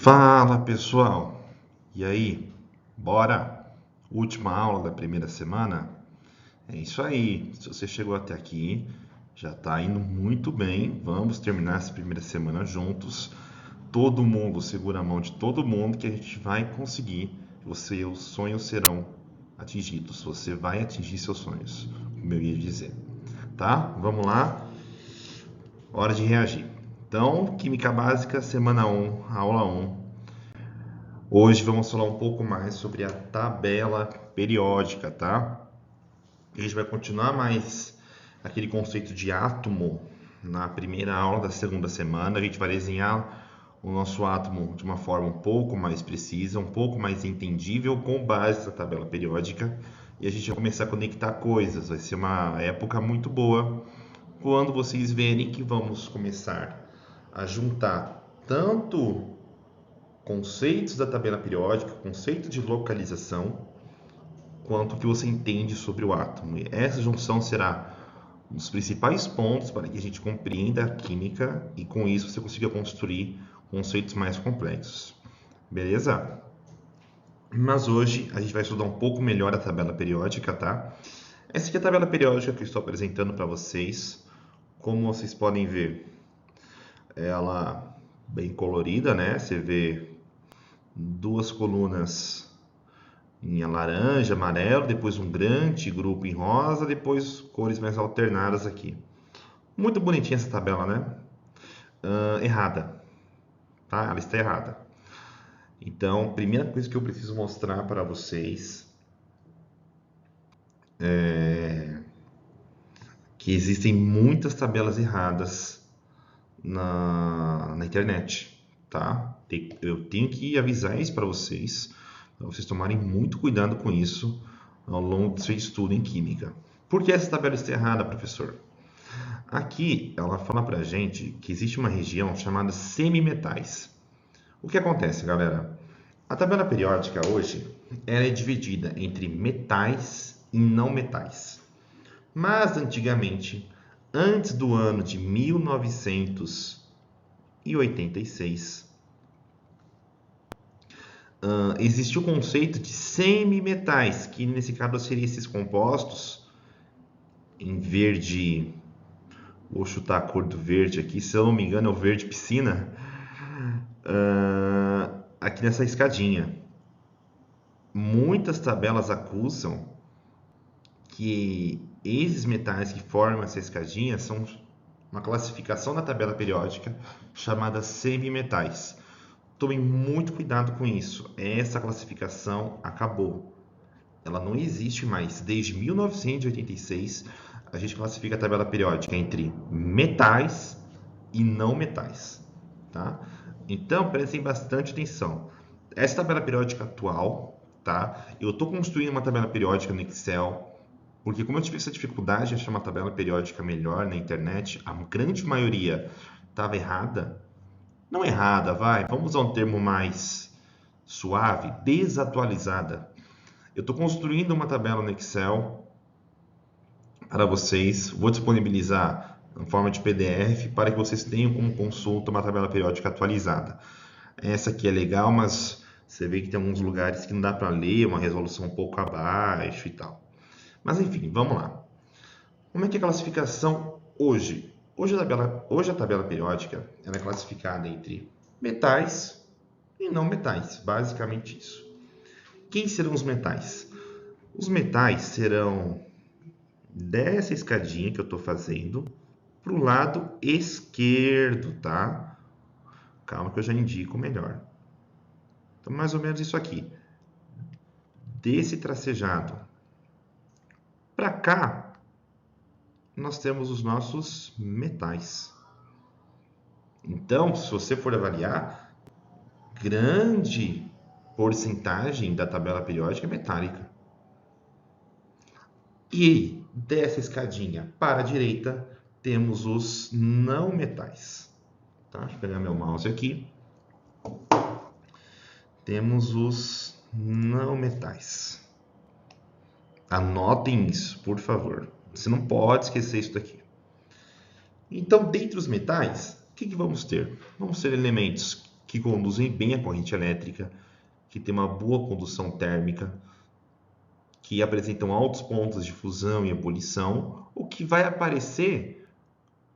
Fala pessoal, e aí? Bora? Última aula da primeira semana? É isso aí, se você chegou até aqui, já está indo muito bem. Vamos terminar essa primeira semana juntos. Todo mundo segura a mão de todo mundo que a gente vai conseguir. Os sonhos serão atingidos. Você vai atingir seus sonhos, como eu ia dizer. Tá? Vamos lá. Hora de reagir. Então, Química Básica, semana 1, aula 1. Hoje vamos falar um pouco mais sobre a tabela periódica, tá? A gente vai continuar mais aquele conceito de átomo na primeira aula da segunda semana. A gente vai desenhar o nosso átomo de uma forma um pouco mais precisa, um pouco mais entendível com base nessa tabela periódica. E a gente vai começar a conectar coisas. Vai ser uma época muito boa quando vocês verem que vamos começar a juntar tanto conceitos da tabela periódica, conceito de localização, quanto o que você entende sobre o átomo. E essa junção será um dos principais pontos para que a gente compreenda a química e com isso você consiga construir conceitos mais complexos. Beleza? Mas hoje a gente vai estudar um pouco melhor a tabela periódica, tá? Essa aqui é a tabela periódica que eu estou apresentando para vocês. Como vocês podem ver, ela bem colorida, né? Você vê duas colunas em laranja, amarelo, depois um grande grupo em rosa, depois cores mais alternadas aqui. Muito bonitinha essa tabela, né? Errada, tá? Ela está errada. Então, primeira coisa que eu preciso mostrar para vocês é que existem muitas tabelas erradas na internet, tá? Eu tenho que avisar isso para vocês tomarem muito cuidado com isso ao longo do seu estudo em química. Por que essa tabela está errada, professor? Aqui ela fala para a gente que existe uma região chamada semimetais. O que acontece, galera? A tabela periódica hoje ela é dividida entre metais e não metais. Mas antigamente, antes do ano de 1986, existiu o conceito de semimetais, que nesse caso seriam esses compostos em verde. Vou chutar a cor do verde aqui, se eu não me engano é o verde piscina. Aqui nessa escadinha. Muitas tabelas acusam que esses metais que formam essa escadinha são uma classificação da tabela periódica chamada semimetais. Tomem muito cuidado com isso. Essa classificação acabou. Ela não existe mais. Desde 1986, a gente classifica a tabela periódica entre metais e não metais, tá? Então, prestem bastante atenção. Essa tabela periódica atual, tá? Eu estou construindo uma tabela periódica no Excel, porque como eu tive essa dificuldade de achar uma tabela periódica melhor na internet, a grande maioria estava errada. Não errada, vamos usar um termo mais suave, desatualizada. Eu estou construindo uma tabela no Excel para vocês, vou disponibilizar em forma de PDF para que vocês tenham como consulta uma tabela periódica atualizada. Essa aqui é legal, mas você vê que tem alguns lugares que não dá para ler, uma resolução um pouco abaixo e tal. Mas enfim, vamos lá. Como é que é a classificação hoje? Hoje a tabela periódica ela é classificada entre metais e não metais, basicamente isso. Quem serão os metais? Os metais serão dessa escadinha que eu estou fazendo para o lado esquerdo, tá? Calma que eu já indico melhor. Então, mais ou menos isso aqui. Desse tracejado para cá, nós temos os nossos metais. Então, se você for avaliar, grande porcentagem da tabela periódica é metálica. E dessa escadinha para a direita, temos os não metais. Tá? Deixa eu pegar meu mouse aqui. Temos os não metais. Anotem isso, por favor. Você não pode esquecer isso daqui. Então, dentre os metais, o que vamos ter? Vamos ter elementos que conduzem bem a corrente elétrica, que têm uma boa condução térmica, que apresentam altos pontos de fusão e ebulição, o que vai aparecer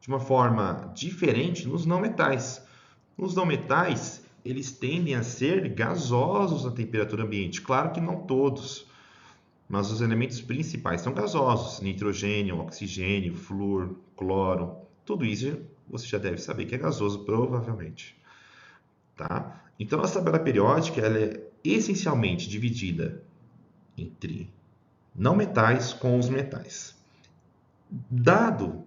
de uma forma diferente nos não metais. Os não metais, eles tendem a ser gasosos na temperatura ambiente. Claro que não todos, mas os elementos principais são gasosos: nitrogênio, oxigênio, flúor, cloro. Tudo isso você já deve saber que é gasoso, provavelmente. Tá? Então, a tabela periódica ela é essencialmente dividida entre não metais com os metais. Dado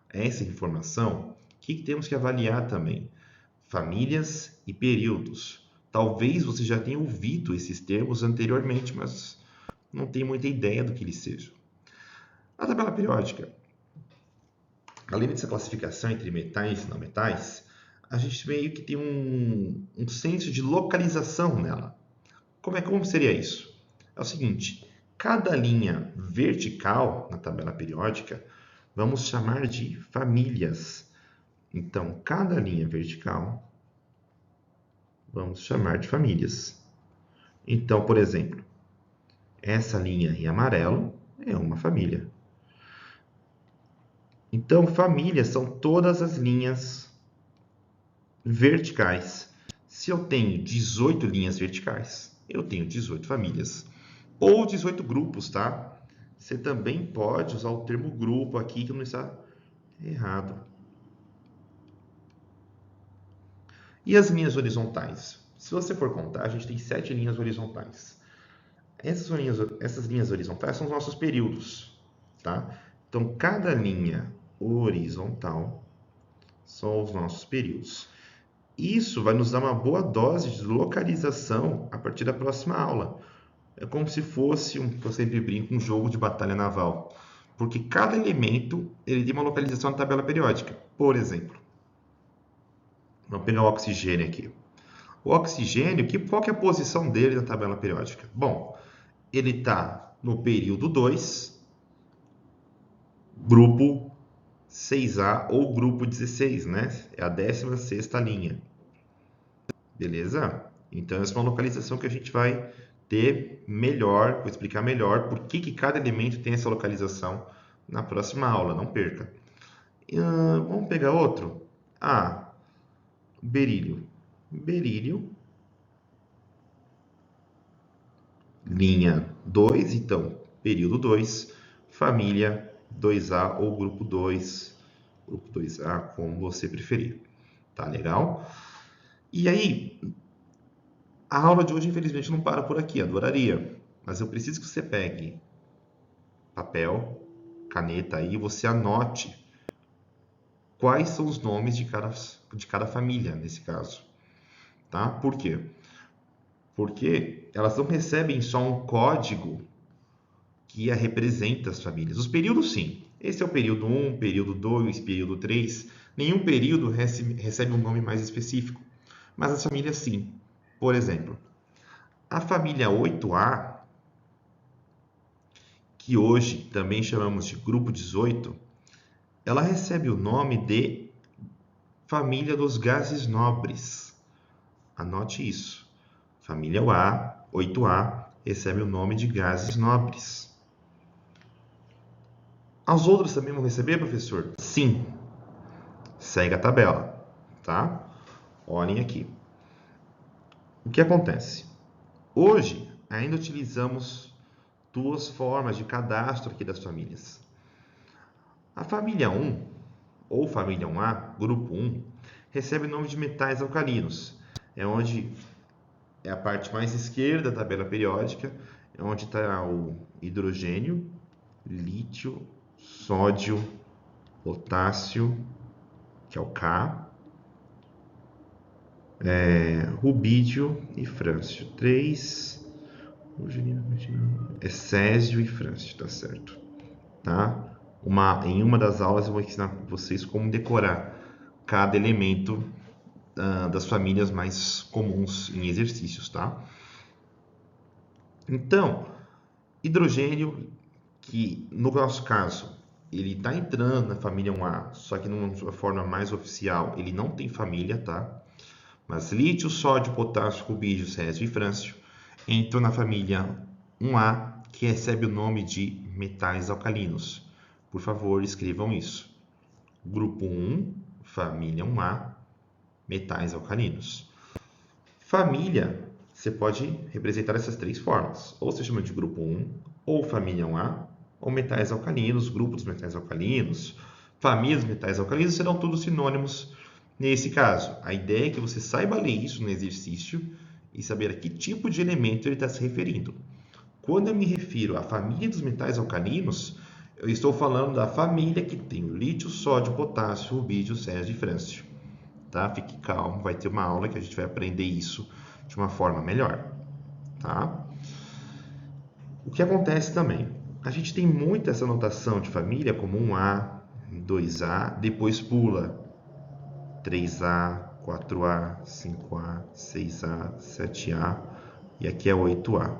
essa informação, o que temos que avaliar também? Famílias e períodos. Talvez você já tenha ouvido esses termos anteriormente, mas não tem muita ideia do que eles sejam. A tabela periódica, além dessa classificação entre metais e não metais, a gente meio que tem um senso de localização nela. Como seria isso? É o seguinte, cada linha vertical na tabela periódica vamos chamar de famílias. Então, cada linha vertical vamos chamar de famílias. Então, por exemplo, essa linha em amarelo é uma família. Então, famílias são todas as linhas verticais. Se eu tenho 18 linhas verticais, eu tenho 18 famílias. Ou 18 grupos, tá? Você também pode usar o termo grupo aqui, que não está errado. E as linhas horizontais? Se você for contar, a gente tem 7 linhas horizontais. Essas linhas horizontais são os nossos períodos, tá? Então, cada linha horizontal são os nossos períodos. Isso vai nos dar uma boa dose de localização a partir da próxima aula. É como se fosse, eu sempre brinco, um jogo de batalha naval. Porque cada elemento ele tem uma localização na tabela periódica. Por exemplo, vamos pegar o oxigênio aqui. O oxigênio, qual que é a posição dele na tabela periódica? Bom, ele está no período 2, grupo 6A ou grupo 16, né? É a 16ª linha. Beleza? Então, essa é uma localização que a gente vai ter melhor, vou explicar melhor por que cada elemento tem essa localização na próxima aula, não perca. Vamos pegar outro? Berílio. Berílio, linha 2, então, período 2, família 2A ou grupo 2, grupo 2A, como você preferir. Tá legal? E aí, a aula de hoje, infelizmente, não para por aqui, adoraria. Mas eu preciso que você pegue papel, caneta aí e você anote quais são os nomes de cada família, nesse caso. Tá? Por quê? Porque elas não recebem só um código que a representa as famílias. Os períodos, sim. Esse é o período 1, período 2, período 3. Nenhum período recebe um nome mais específico. Mas as famílias, sim. Por exemplo, a família 8A, que hoje também chamamos de grupo 18, ela recebe o nome de família dos gases nobres. Anote isso. Família 8A, recebe o nome de gases nobres. As outras também vão receber, professor? Sim. Segue a tabela, tá? Olhem aqui. O que acontece? Hoje, ainda utilizamos duas formas de cadastro aqui das famílias. A família 1, ou família 1A, grupo 1, recebe o nome de metais alcalinos. É a parte mais esquerda da tabela periódica, é onde está o hidrogênio, lítio, sódio, potássio, que é o K, rubídio e frâncio. 3, césio e frâncio, tá certo. Tá? Em uma das aulas eu vou ensinar vocês como decorar cada elemento das famílias mais comuns em exercícios, tá? Então, hidrogênio, que no nosso caso, ele está entrando na família 1A, só que numa forma mais oficial, ele não tem família, tá? Mas lítio, sódio, potássio, rubídio, césio e frâncio entram na família 1A, que recebe o nome de metais alcalinos. Por favor, escrevam isso. Grupo 1, família 1A, metais alcalinos. Família, você pode representar essas três formas. Ou você chama de grupo 1, ou família 1A, ou metais alcalinos, grupo dos metais alcalinos, família dos metais alcalinos, serão todos sinônimos nesse caso. A ideia é que você saiba ler isso no exercício e saber a que tipo de elemento ele está se referindo. Quando eu me refiro à família dos metais alcalinos, eu estou falando da família que tem o lítio, sódio, potássio, rubídio, césio e frâncio. Tá? Fique calmo, vai ter uma aula que a gente vai aprender isso de uma forma melhor. Tá? O que acontece também? A gente tem muito essa notação de família como 1A, 2A, depois pula 3A, 4A, 5A, 6A, 7A e aqui é 8A.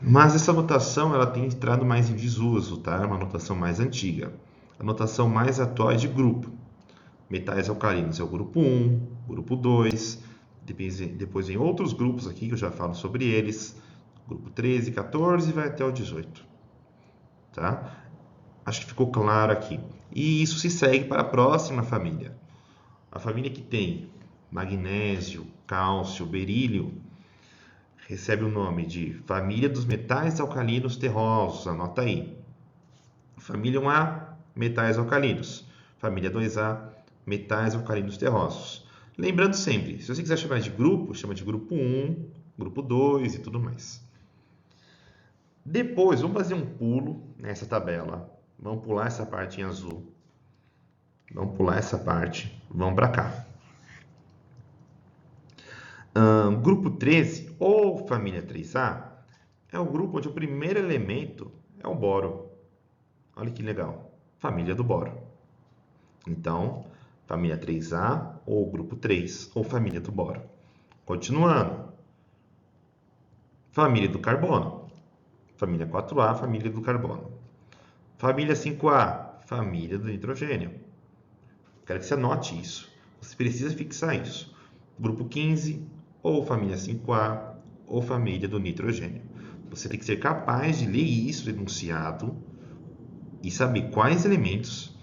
Mas essa notação ela tem entrado mais em desuso, tá? É uma notação mais antiga. A notação mais atual é de grupo. Metais alcalinos é o grupo 1, grupo 2, depois vem outros grupos aqui que eu já falo sobre eles, grupo 13, 14 e vai até o 18. Tá? Acho que ficou claro aqui. E isso se segue para a próxima família. A família que tem magnésio, cálcio, berílio, recebe o nome de família dos metais alcalinos terrosos, anota aí. Família 1A, metais alcalinos. Família 2A, metais alcalinos terrosos. Lembrando sempre, se você quiser chamar de grupo, chama de grupo 1, grupo 2 e tudo mais. Depois, vamos fazer um pulo nessa tabela. Vamos pular essa parte em azul. Vamos pular essa parte. Vamos para cá. Grupo 13, ou família 3A, é o grupo onde o primeiro elemento é o boro. Olha que legal. Família do boro. Então, família 3A, ou grupo 3, ou família do boro. Continuando. Família do carbono. Família 4A, família do carbono. Família 5A, família do nitrogênio. Quero que você anote isso. Você precisa fixar isso. Grupo 15, ou família 5A, ou família do nitrogênio. Você tem que ser capaz de ler isso enunciado e saber quais elementos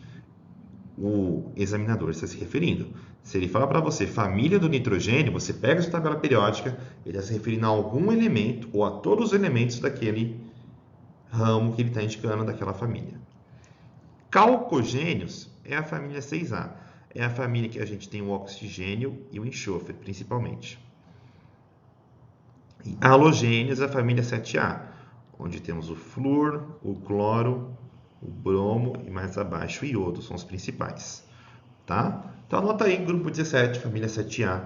o examinador está se referindo. Se ele fala para você família do nitrogênio, você pega essa tabela periódica, ele está se referindo a algum elemento ou a todos os elementos daquele ramo que ele está indicando daquela família. Calcogênios é a família 6A. É a família que a gente tem o oxigênio e o enxofre, principalmente. E halogênios é a família 7A, onde temos o flúor, o cloro, o bromo e mais abaixo o iodo, são os principais. Tá? Então anota aí, grupo 17, família 7A.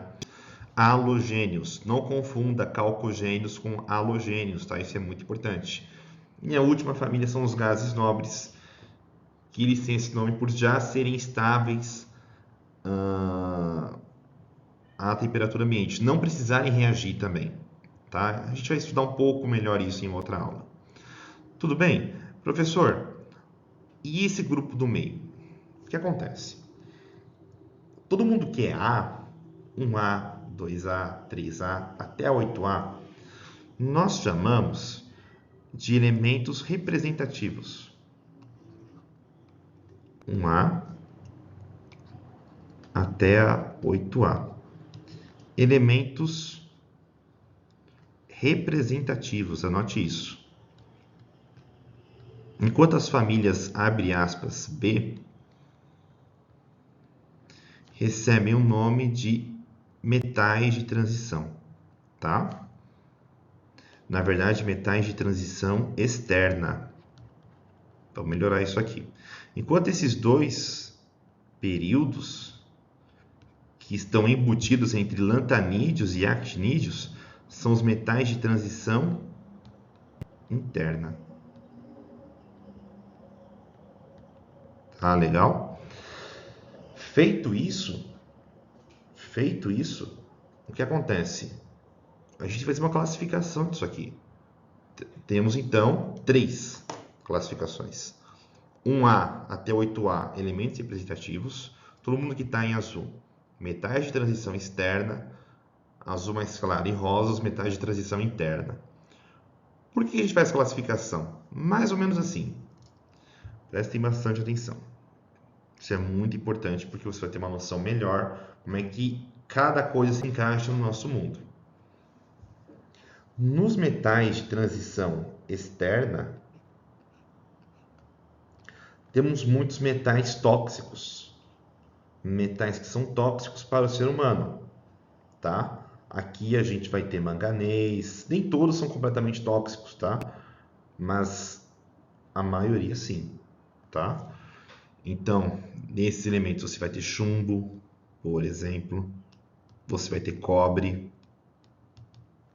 Halogênios, não confunda calcogênios com halogênios, tá? Isso é muito importante. E a última família são os gases nobres, que eles têm esse nome por já serem estáveis à temperatura ambiente, não precisarem reagir também. Tá? A gente vai estudar um pouco melhor isso em outra aula. Tudo bem? Professor, e esse grupo do meio? O que acontece? Todo mundo que é A, 1A, 2A, 3A, até 8A, nós chamamos de elementos representativos. 1A até a 8A. Elementos representativos, anote isso. Enquanto as famílias, abre aspas, B, recebem o nome de metais de transição, tá? Na verdade, metais de transição externa. Vamos melhorar isso aqui. Enquanto esses dois períodos que estão embutidos entre lantanídeos e actinídeos são os metais de transição interna. Tá legal? Feito isso, o que acontece? A gente vai fazer uma classificação disso aqui. Temos então 3 classificações. 1A até 8A, elementos representativos. Todo mundo que está em azul, metais de transição externa, azul mais claro e rosa, os metais de transição interna. Por que a gente faz classificação? Mais ou menos assim. Prestem bastante atenção. Isso é muito importante porque você vai ter uma noção melhor como é que cada coisa se encaixa no nosso mundo. Nos metais de transição externa, temos muitos metais tóxicos. Metais que são tóxicos para o ser humano, tá? Aqui a gente vai ter manganês, nem todos são completamente tóxicos, tá? Mas a maioria sim, tá? Então, nesses elementos você vai ter chumbo, por exemplo, você vai ter cobre,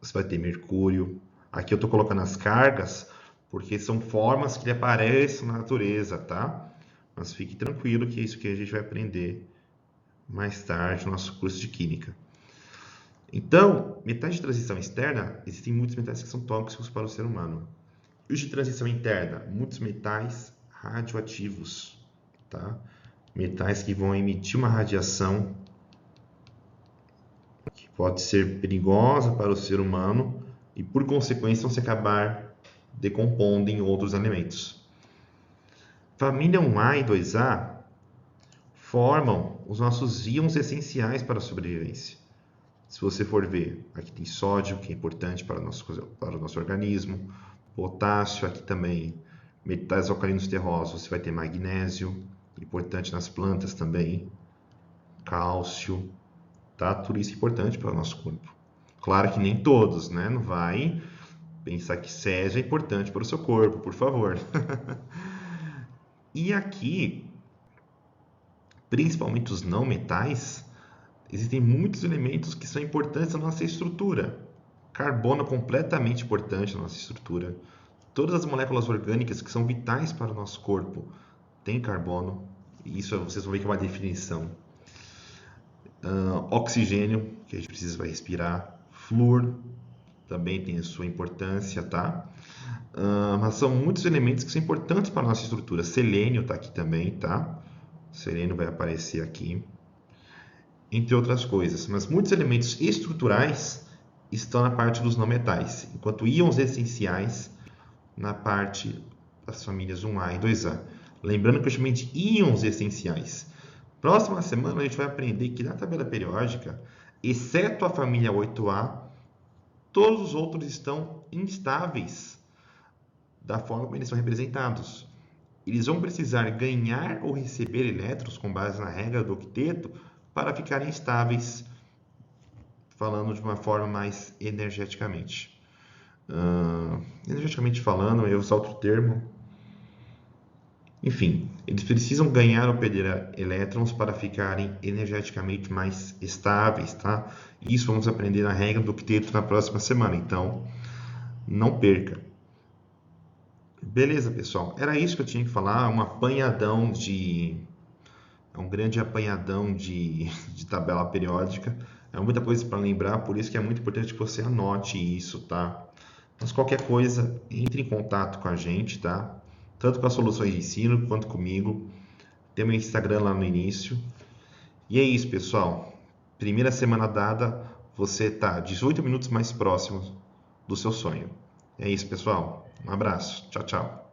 você vai ter mercúrio. Aqui eu estou colocando as cargas porque são formas que aparecem na natureza, tá? Mas fique tranquilo que é isso que a gente vai aprender mais tarde no nosso curso de Química. Então, metais de transição externa, existem muitos metais que são tóxicos para o ser humano. E os de transição interna, muitos metais radioativos, tá? Metais que vão emitir uma radiação que pode ser perigosa para o ser humano e, por consequência, vão se acabar decompondo em outros elementos. Família 1A e 2A formam os nossos íons essenciais para a sobrevivência. Se você for ver, aqui tem sódio, que é importante para o nosso organismo, potássio, aqui também, metais alcalinos terrosos, você vai ter magnésio, importante nas plantas também, cálcio, tá? Tudo isso é importante para o nosso corpo. Claro que nem todos, né? Não vai pensar que Césio é importante para o seu corpo, por favor. E aqui, principalmente os não metais, existem muitos elementos que são importantes na nossa estrutura. Carbono completamente importante na nossa estrutura. Todas as moléculas orgânicas que são vitais para o nosso corpo têm carbono. E isso vocês vão ver que é uma definição. Oxigênio, que a gente precisa para respirar. Flúor, também tem a sua importância, tá? Mas são muitos elementos que são importantes para a nossa estrutura. Selênio está aqui também, tá? Selênio vai aparecer aqui, entre outras coisas. Mas muitos elementos estruturais estão na parte dos não metais, enquanto íons essenciais na parte das famílias 1A e 2A. Lembrando que eu chamei de íons essenciais. Próxima semana a gente vai aprender que na tabela periódica, exceto a família 8A, todos os outros estão instáveis da forma como eles são representados. Eles vão precisar ganhar ou receber elétrons com base na regra do octeto para ficarem estáveis, falando de uma forma mais energeticamente. Energeticamente falando, eu uso outro termo. Enfim, eles precisam ganhar ou perder elétrons para ficarem energeticamente mais estáveis, tá? Isso vamos aprender na regra do octeto na próxima semana, então não perca. Beleza, pessoal? Era isso que eu tinha que falar, um grande apanhadão de tabela periódica. É muita coisa para lembrar, por isso que é muito importante que você anote isso, tá? Mas qualquer coisa, entre em contato com a gente, tá? Tanto com as soluções de ensino quanto comigo. Tem meu Instagram lá no início. E é isso, pessoal. Primeira semana dada, você está 18 minutos mais próximo do seu sonho. É isso, pessoal. Um abraço. Tchau, tchau.